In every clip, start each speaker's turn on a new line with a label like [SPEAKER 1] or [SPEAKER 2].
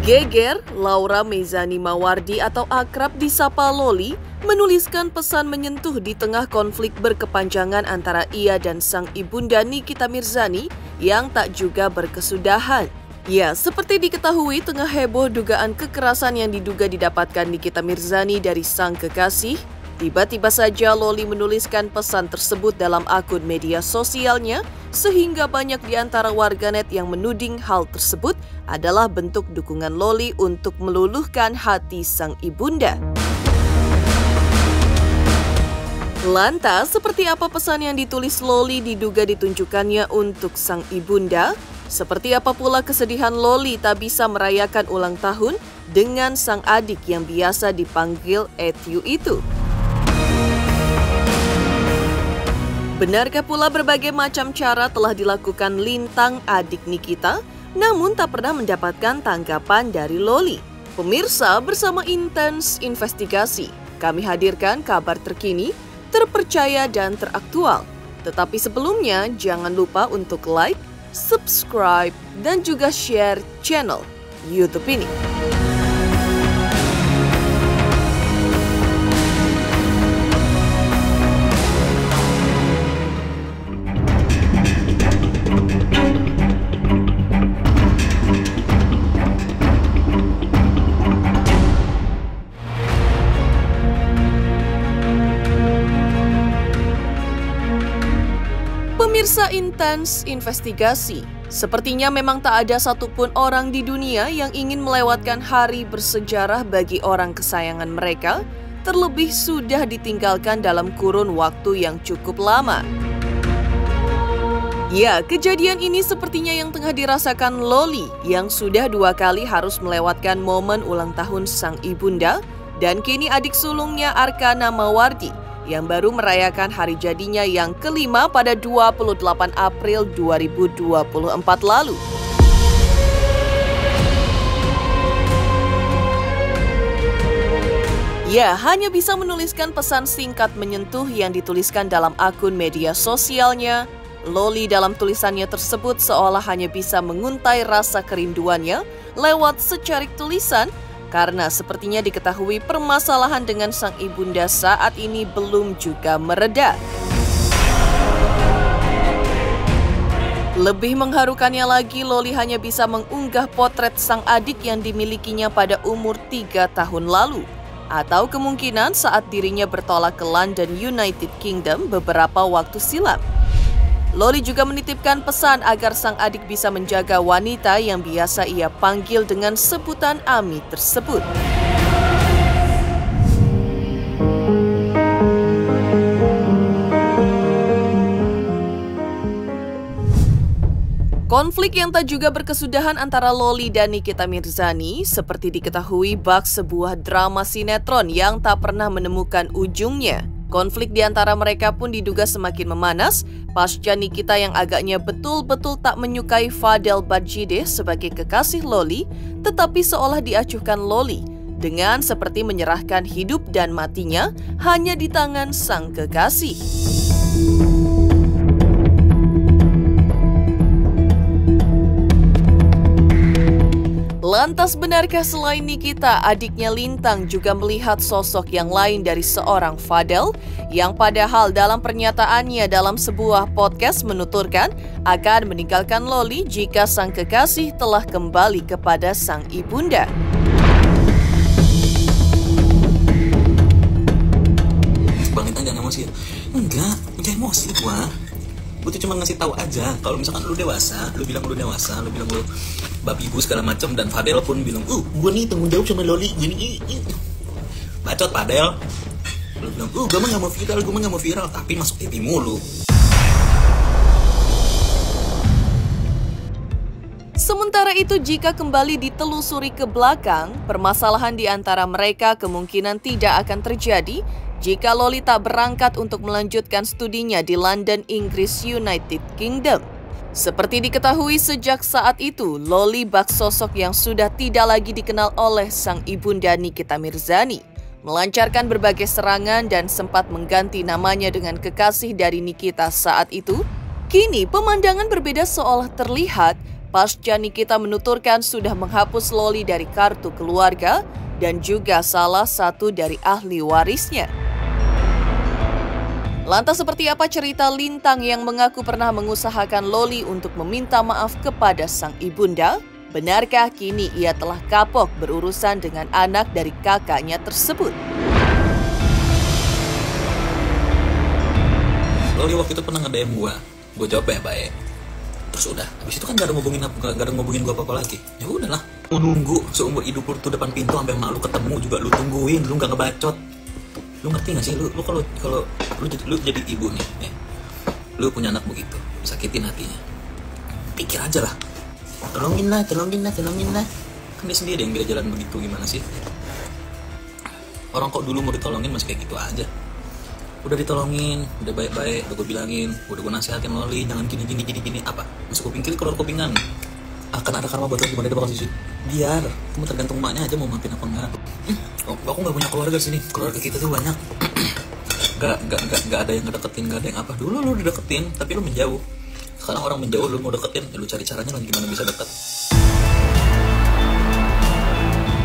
[SPEAKER 1] Geger, Laura Meizani Mawardi atau akrab disapa Loli, menuliskan pesan menyentuh di tengah konflik berkepanjangan antara ia dan sang ibunda Nikita Mirzani yang tak juga berkesudahan. Ya, seperti diketahui tengah heboh dugaan kekerasan yang diduga didapatkan Nikita Mirzani dari sang kekasih, tiba-tiba saja Loli menuliskan pesan tersebut dalam akun media sosialnya sehingga banyak di antara warganet yang menuding hal tersebut adalah bentuk dukungan Loli untuk meluluhkan hati sang ibunda. Lantas, seperti apa pesan yang ditulis Loli diduga ditunjukkannya untuk sang ibunda? Seperti apa pula kesedihan Loli tak bisa merayakan ulang tahun dengan sang adik yang biasa dipanggil Etyu itu? Benarkah pula berbagai macam cara telah dilakukan Lintang adik Nikita, namun tak pernah mendapatkan tanggapan dari Loli? Pemirsa, bersama Intens Investigasi, kami hadirkan kabar terkini, terpercaya dan teraktual. Tetapi sebelumnya, jangan lupa untuk like, subscribe, dan juga share channel YouTube ini. Pemirsa Intens Investigasi, sepertinya memang tak ada satupun orang di dunia yang ingin melewatkan hari bersejarah bagi orang kesayangan mereka, terlebih sudah ditinggalkan dalam kurun waktu yang cukup lama. Ya, kejadian ini sepertinya yang tengah dirasakan Loli yang sudah 2 kali harus melewatkan momen ulang tahun sang ibunda dan kini adik sulungnya Arkana Mawardi yang baru merayakan hari jadinya yang kelima pada 28 April 2024 lalu. Ya, hanya bisa menuliskan pesan singkat menyentuh yang dituliskan dalam akun media sosialnya. Loli dalam tulisannya tersebut seolah hanya bisa menguntai rasa kerinduannya lewat secarik tulisan, karena sepertinya diketahui permasalahan dengan sang ibunda saat ini belum juga mereda. Lebih mengharukannya lagi, Loli hanya bisa mengunggah potret sang adik yang dimilikinya pada umur 3 tahun lalu, atau kemungkinan saat dirinya bertolak ke London, United Kingdom beberapa waktu silam. Loli juga menitipkan pesan agar sang adik bisa menjaga wanita yang biasa ia panggil dengan sebutan Ami tersebut. Konflik yang tak juga berkesudahan antara Loli dan Nikita Mirzani seperti diketahui bak sebuah drama sinetron yang tak pernah menemukan ujungnya. Konflik di antara mereka pun diduga semakin memanas pasca Nikita yang agaknya betul-betul tak menyukai Fadel Badjideh sebagai kekasih Loli, tetapi seolah diacuhkan Loli dengan seperti menyerahkan hidup dan matinya hanya di tangan sang kekasih. Lantas benarkah selain Nikita, adiknya Lintang juga melihat sosok yang lain dari seorang Fadel yang padahal dalam pernyataannya dalam sebuah podcast menuturkan akan meninggalkan Loli jika sang kekasih telah kembali kepada sang ibunda.
[SPEAKER 2] Bang Lintang jangan emosi ya? Enggak emosi gua tuh cuma ngasih tahu aja kalau misalkan lu dewasa, lu bilang lu babi ibu segala macam, dan Fadel pun bilang, gua nih tanggung jawab sama Loli gini. Bacot Fadel. Lu bilang, gua mah nggak mau viral, tapi masuk TV mulu.
[SPEAKER 1] Sementara itu, jika kembali ditelusuri ke belakang, permasalahan di antara mereka kemungkinan tidak akan terjadi jika Loli tak berangkat untuk melanjutkan studinya di London, Inggris, United Kingdom. Seperti diketahui sejak saat itu, Loli bak sosok yang sudah tidak lagi dikenal oleh sang ibunda Nikita Mirzani, melancarkan berbagai serangan dan sempat mengganti namanya dengan kekasih dari Nikita saat itu. Kini pemandangan berbeda seolah terlihat Pasca Nikita menuturkan sudah menghapus Loli dari kartu keluarga dan juga salah satu dari ahli warisnya. Lantas seperti apa cerita Lintang yang mengaku pernah mengusahakan Loli untuk meminta maaf kepada sang ibunda? Benarkah kini ia telah kapok berurusan dengan anak dari kakaknya tersebut?
[SPEAKER 2] Loli waktu itu pernah nge-DM gue jawab baik-baik. Terus udah, habis itu kan gak ada ngomongin gue apa-apa lagi. Ya udahlah, mau nunggu seumur hidup lu tuh depan pintu sampai mak lu ketemu juga lu tungguin, lu gak ngebacot. Lu ngerti gak sih, lu kalau lu jadi ibu nih, ya, lu punya anak begitu, sakitin hatinya, pikir aja lah, tolongin lah, kan dia sendiri yang bisa jalan begitu, gimana sih? Orang kok dulu mau ditolongin masih kayak gitu aja. Udah ditolongin, udah baik-baik, udah gue bilangin, udah gue nasihatin Loli, jangan gini, apa? Masuk kuping kiri, keluar kuping kanan. Akan ada karma buat lo, gimana dia bakal sujud? Biar, kamu tergantung maknya aja mau maafin apa enggak. Aku nggak punya keluarga sini, keluarga kita tuh banyak. Gak ada yang ngedeketin, gak ada yang apa. Dulu lu dideketin, tapi lu menjauh. Sekarang orang menjauh, lu mau deketin, ya lu cari caranya lagi gimana bisa deket.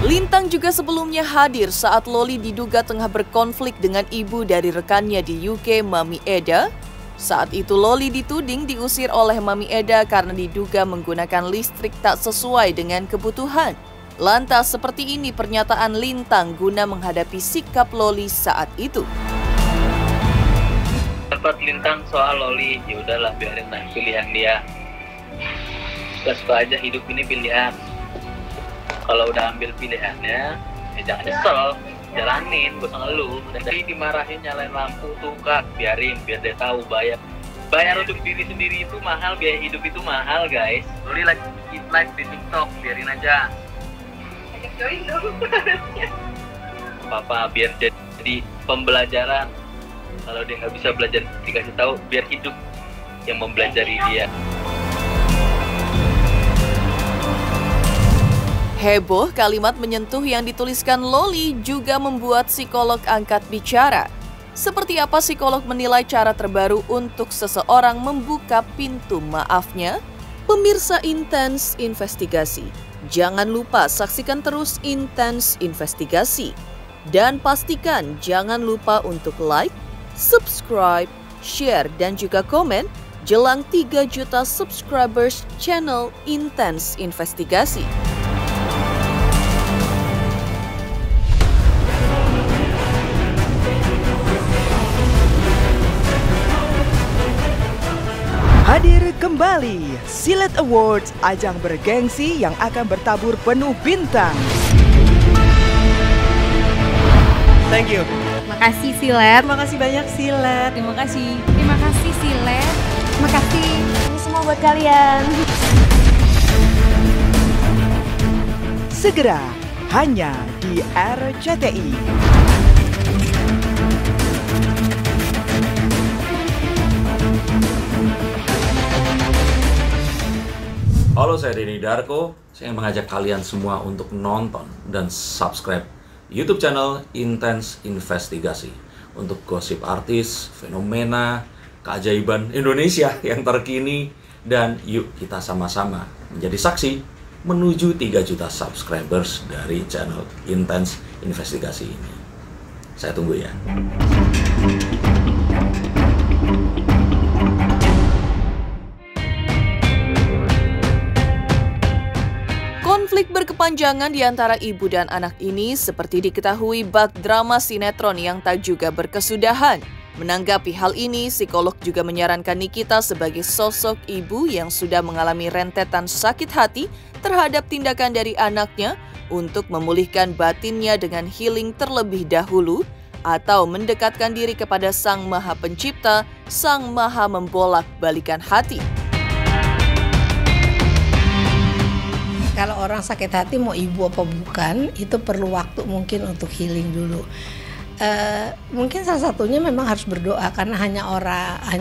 [SPEAKER 1] Lintang juga sebelumnya hadir saat Loli diduga tengah berkonflik dengan ibu dari rekannya di UK, Mami Eda. Saat itu Loli dituding diusir oleh Mami Eda karena diduga menggunakan listrik tak sesuai dengan kebutuhan. Lantas seperti ini pernyataan Lintang guna menghadapi sikap Loli saat itu.
[SPEAKER 3] Dapat Lintang soal Loli, ya udahlah biarin lah pilihan dia. Gak suka aja hidup ini pilihan. Kalau udah ambil pilihannya, ya jangan nyesel, jalanin, gak usah ngeluh. Dan dari dimarahin nyalain lampu tuh kak, biarin, biar dia tahu bayar untuk diri sendiri itu mahal, biaya hidup itu mahal guys. Loli lagi live di TikTok, biarin aja. Join dong. Papa biar jadi pembelajaran. Kalau dia nggak bisa belajar dikasih tahu, biar hidup yang mempelajari dia.
[SPEAKER 1] Heboh kalimat menyentuh yang dituliskan Loli juga membuat psikolog angkat bicara. Seperti apa psikolog menilai cara terbaru untuk seseorang membuka pintu maafnya? Pemirsa Intens Investigasi, jangan lupa saksikan terus Intens Investigasi. Dan pastikan jangan lupa untuk like, subscribe, share, dan juga komen jelang 3 juta subscribers channel Intens Investigasi.
[SPEAKER 4] Hadir kembali Silet Awards, ajang bergengsi yang akan bertabur penuh bintang. Thank you.
[SPEAKER 5] Makasih Silet.
[SPEAKER 4] Terima kasih banyak Silet.
[SPEAKER 5] Terima kasih. Terima kasih Silet.
[SPEAKER 6] Terima kasih. Ini semua buat kalian.
[SPEAKER 4] Segera hanya di RCTI.
[SPEAKER 7] Halo, saya Denny Darko. Saya mengajak kalian semua untuk nonton dan subscribe YouTube channel Intens Investigasi untuk gosip artis, fenomena, keajaiban Indonesia yang terkini, dan yuk kita sama-sama menjadi saksi menuju 3 juta subscribers dari channel Intens Investigasi ini. Saya tunggu ya.
[SPEAKER 1] Konflik berkepanjangan di antara ibu dan anak ini seperti diketahui bak drama sinetron yang tak juga berkesudahan. Menanggapi hal ini, psikolog juga menyarankan Nikita sebagai sosok ibu yang sudah mengalami rentetan sakit hati terhadap tindakan dari anaknya untuk memulihkan batinnya dengan healing terlebih dahulu atau mendekatkan diri kepada Sang Maha Pencipta, Sang Maha Membolak-balikan hati.
[SPEAKER 6] Kalau orang sakit hati mau ibu apa bukan, itu perlu waktu mungkin untuk healing dulu. Mungkin salah satunya memang harus berdoa, karena hanya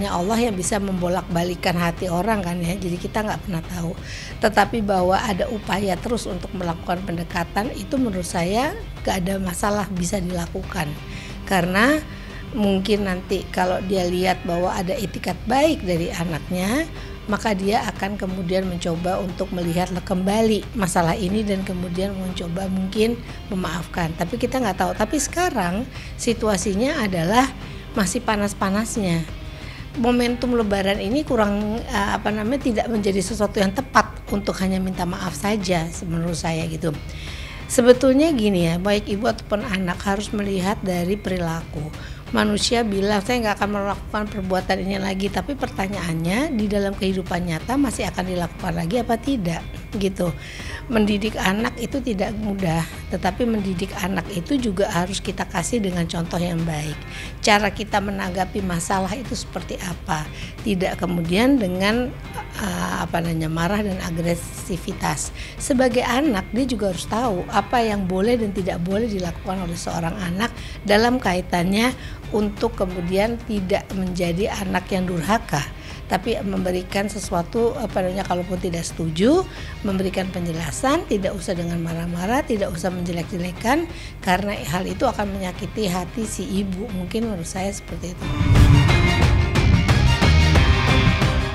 [SPEAKER 6] Allah yang bisa membolak-balikan hati orang kan ya. Jadi kita nggak pernah tahu. Tetapi bahwa ada upaya terus untuk melakukan pendekatan, itu menurut saya nggak ada masalah, bisa dilakukan. Karena mungkin nanti kalau dia lihat bahwa ada etikat baik dari anaknya, maka dia akan kemudian mencoba untuk melihat kembali masalah ini dan kemudian mencoba mungkin memaafkan. Tapi kita nggak tahu. Tapi sekarang situasinya adalah masih panas-panasnya. Momentum Lebaran ini kurang tidak menjadi sesuatu yang tepat untuk hanya minta maaf saja menurut saya gitu. Sebetulnya gini ya, baik ibu ataupun anak harus melihat dari perilaku. Manusia bilang saya nggak akan melakukan perbuatan ini lagi, tapi pertanyaannya di dalam kehidupan nyata masih akan dilakukan lagi apa tidak gitu. Mendidik anak itu tidak mudah, tetapi mendidik anak itu juga harus kita kasih dengan contoh yang baik. Cara kita menanggapi masalah itu seperti apa, tidak kemudian dengan marah dan agresivitas. Sebagai anak dia juga harus tahu apa yang boleh dan tidak boleh dilakukan oleh seorang anak dalam kaitannya untuk kemudian tidak menjadi anak yang durhaka, tapi memberikan sesuatu kalaupun tidak setuju, memberikan penjelasan, tidak usah dengan marah-marah, tidak usah menjelek-jelekan, karena hal itu akan menyakiti hati si ibu. Mungkin menurut saya seperti itu.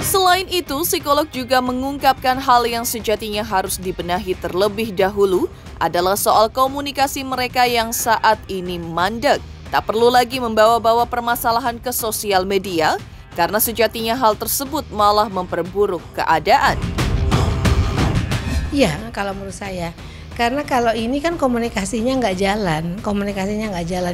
[SPEAKER 1] Selain itu, psikolog juga mengungkapkan hal yang sejatinya harus dibenahi terlebih dahulu adalah soal komunikasi mereka yang saat ini mandek. Tak perlu lagi membawa-bawa permasalahan ke sosial media, karena sejatinya hal tersebut malah memperburuk keadaan.
[SPEAKER 6] Iya, kalau menurut saya. Karena kalau ini kan komunikasinya nggak jalan,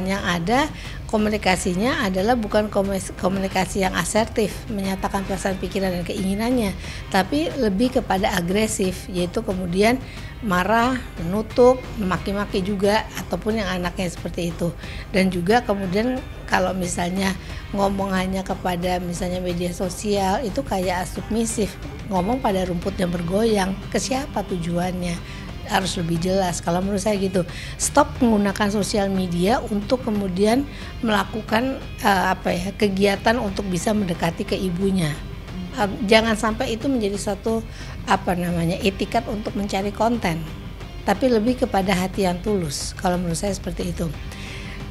[SPEAKER 6] yang ada komunikasinya adalah bukan komunikasi yang asertif, menyatakan perasaan, pikiran, dan keinginannya, tapi lebih kepada agresif, yaitu kemudian marah, menutup, memaki-maki juga, ataupun yang anaknya seperti itu. Dan juga kemudian kalau misalnya ngomong hanya kepada misalnya media sosial, itu kayak submisif, ngomong pada rumput yang bergoyang, ke siapa tujuannya? Harus lebih jelas. Kalau menurut saya gitu, stop menggunakan sosial media untuk kemudian melakukan kegiatan untuk bisa mendekati ke ibunya. Jangan sampai itu menjadi suatu etikat untuk mencari konten, tapi lebih kepada hati yang tulus. Kalau menurut saya seperti itu.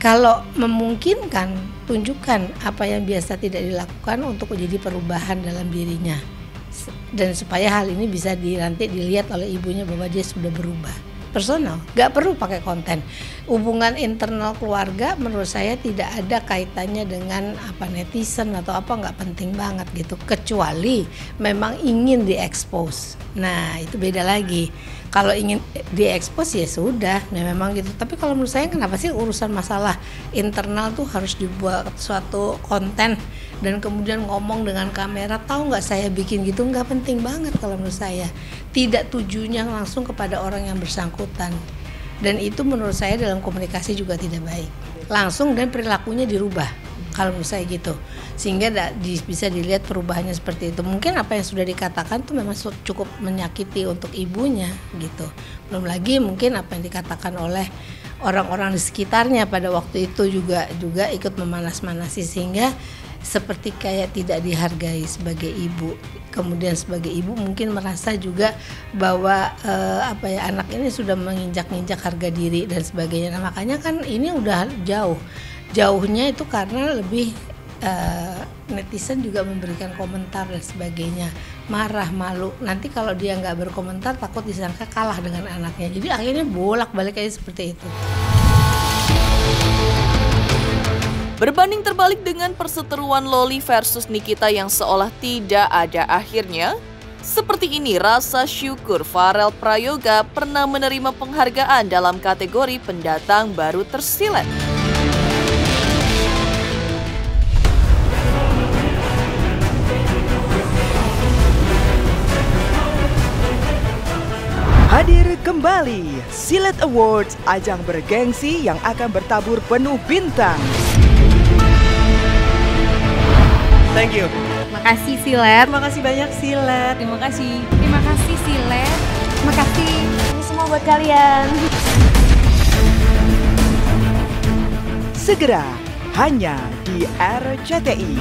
[SPEAKER 6] Kalau memungkinkan, tunjukkan apa yang biasa tidak dilakukan untuk menjadi perubahan dalam dirinya. Dan supaya hal ini bisa nanti dilihat oleh ibunya bahwa dia sudah berubah. Personal, gak perlu pakai konten. Hubungan internal keluarga menurut saya tidak ada kaitannya dengan netizen atau nggak penting banget gitu. Kecuali memang ingin diekspos. Nah itu beda lagi. Kalau ingin diekspos ya sudah, memang gitu. Tapi kalau menurut saya kenapa sih urusan masalah internal tuh harus dibuat suatu konten dan kemudian ngomong dengan kamera, tahu nggak saya bikin gitu, nggak penting banget kalau menurut saya. Tidak tujuannya langsung kepada orang yang bersangkutan. Dan itu menurut saya dalam komunikasi juga tidak baik. Langsung dan perilakunya dirubah. Kalau menurut saya gitu, sehingga bisa dilihat perubahannya seperti itu. Mungkin apa yang sudah dikatakan tuh memang cukup menyakiti untuk ibunya gitu. Belum lagi mungkin apa yang dikatakan oleh orang-orang di sekitarnya pada waktu itu juga ikut memanas-manasi, sehingga seperti kayak tidak dihargai sebagai ibu. Kemudian sebagai ibu mungkin merasa juga bahwa anak ini sudah menginjak-injak harga diri dan sebagainya. Nah, makanya kan ini udah jauhnya itu karena lebih netizen juga memberikan komentar dan sebagainya, marah, malu. Nanti kalau dia nggak berkomentar takut disangka kalah dengan anaknya. Jadi akhirnya bolak-balik aja seperti itu.
[SPEAKER 1] Berbanding terbalik dengan perseteruan Loli versus Nikita yang seolah tidak ada akhirnya, seperti ini rasa syukur Farel Prayoga pernah menerima penghargaan dalam kategori pendatang baru tersilet.
[SPEAKER 4] Hadir kembali Silet Awards, ajang bergengsi yang akan bertabur penuh bintang. Thank you.
[SPEAKER 5] Makasih Silet.
[SPEAKER 8] Terima kasih banyak Silet.
[SPEAKER 5] Terima kasih. Terima kasih Silet. Terima kasih.
[SPEAKER 8] Ini semua buat kalian.
[SPEAKER 4] Segera hanya di RCTI.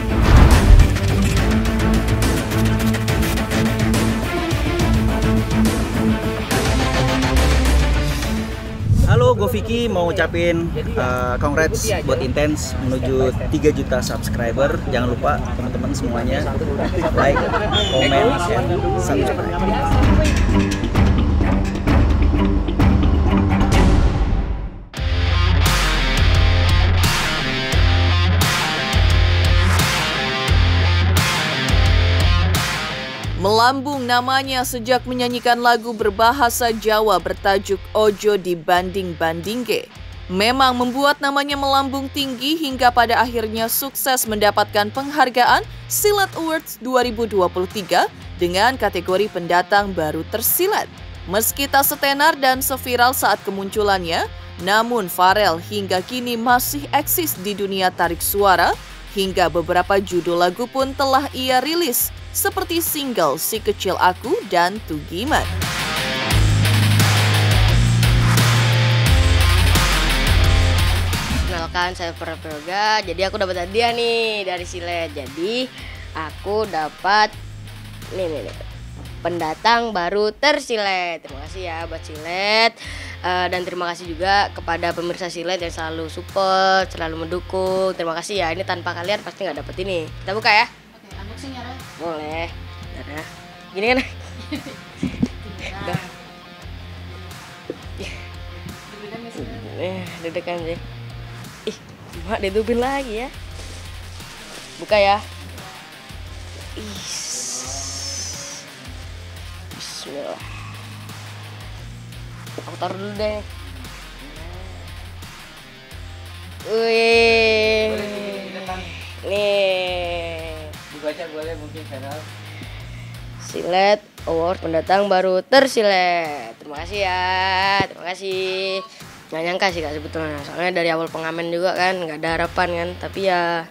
[SPEAKER 9] Halo, gue Vicky mau ngucapin congrats buat Intense menuju 3 juta subscriber. Jangan lupa teman-teman semuanya like, comment, and subscribe.
[SPEAKER 1] Melambung namanya sejak menyanyikan lagu berbahasa Jawa bertajuk Ojo Dibanding-Bandingke. Memang membuat namanya melambung tinggi hingga pada akhirnya sukses mendapatkan penghargaan Silat Awards 2023 dengan kategori pendatang baru tersilat. Meski tak setenar dan seviral saat kemunculannya, namun Pharrell hingga kini masih eksis di dunia tarik suara, hingga beberapa judul lagu pun telah ia rilis, seperti single Si Kecil Aku dan Tugiman.
[SPEAKER 10] Kenalkan, saya Prayoga. Jadi aku dapat hadiah nih dari Silet. Jadi aku dapat nih pendatang baru tersilet. Terima kasih ya buat Silet. Dan terima kasih juga kepada pemirsa Silet yang selalu support, selalu mendukung. Terima kasih ya. Ini tanpa kalian pasti nggak dapet ini. Kita buka ya.
[SPEAKER 5] Unboxing ya, Ra?
[SPEAKER 10] Boleh. Nah, gini kan? Deg-degan sih. Ih, mak ditutupin lagi ya. Buka ya. Bismillah. Aku taruh dulu deh. Wih. Nih.
[SPEAKER 3] Dibaca boleh mungkin channel
[SPEAKER 10] Silet Award pendatang baru tersilet. Terima kasih ya, terima kasih. Nggak nyangka sih Kak sebetulnya, soalnya dari awal pengamen juga kan nggak ada harapan kan, tapi ya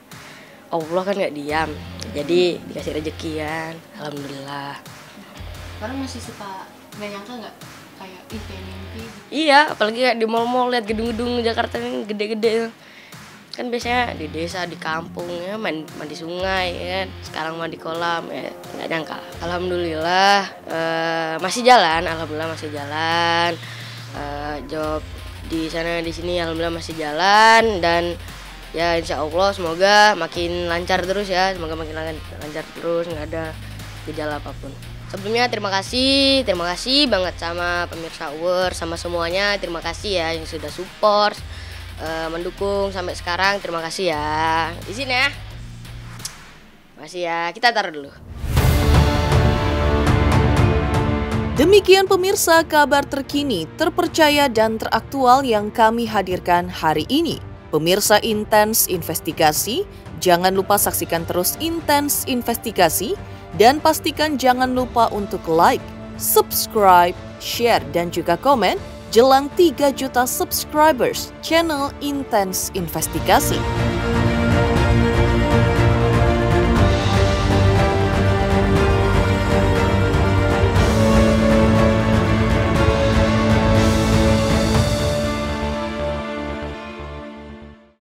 [SPEAKER 10] Allah kan nggak diam, jadi dikasih rezeki kan, alhamdulillah.
[SPEAKER 5] Sekarang masih suka nggak nyangka nggak kayak kayak mimpi?
[SPEAKER 10] Iya, apalagi kayak di mall-mall lihat gedung-gedung Jakarta yang gede-gede. Kan biasanya di desa, di kampung ya mandi sungai ya kan, sekarang mandi kolam ya, nggak nyangka. Alhamdulillah masih jalan, alhamdulillah masih jalan. Job di sana di sini alhamdulillah masih jalan, dan ya insya Allah semoga makin lancar terus ya, semoga makin lancar terus, nggak ada gejala apapun. Sebelumnya terima kasih banget sama pemirsa Award, sama semuanya, terima kasih ya yang sudah support, mendukung sampai sekarang, terima kasih ya. Izin ya. Makasih ya, kita taruh dulu.
[SPEAKER 1] Demikian pemirsa kabar terkini, terpercaya dan teraktual yang kami hadirkan hari ini. Pemirsa Intense Investigasi, jangan lupa saksikan terus Intense Investigasi dan pastikan jangan lupa untuk like, subscribe, share dan juga komen jelang 3 juta subscribers channel Intense Investigasi.